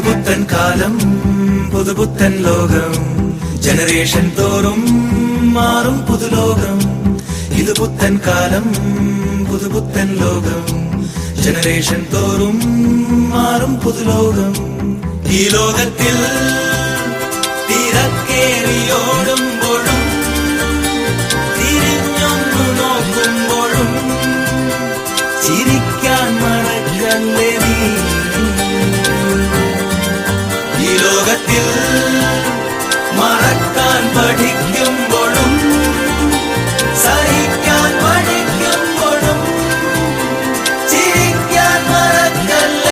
പുതുപുത്തൻ കാലം പുതുപുത്തൻ ലോകം ജനറേഷൻ തോറും മാറും പുതുലോകം ഇത് പുത്തൻ കാലം പുതുപുത്തൻ ലോകം ജനറേഷൻ തോറും മാറും പുതുലോകം ഈ ലോകത്തിൽ തിരക്കേറിയോടുമ്പോഴും തിരിഞ്ഞൊന്നു നോക്കുമ്പോഴും ചിരിക്കാൻ മറക്കല്ലേ നീ ഈ ലോകത്തിൽ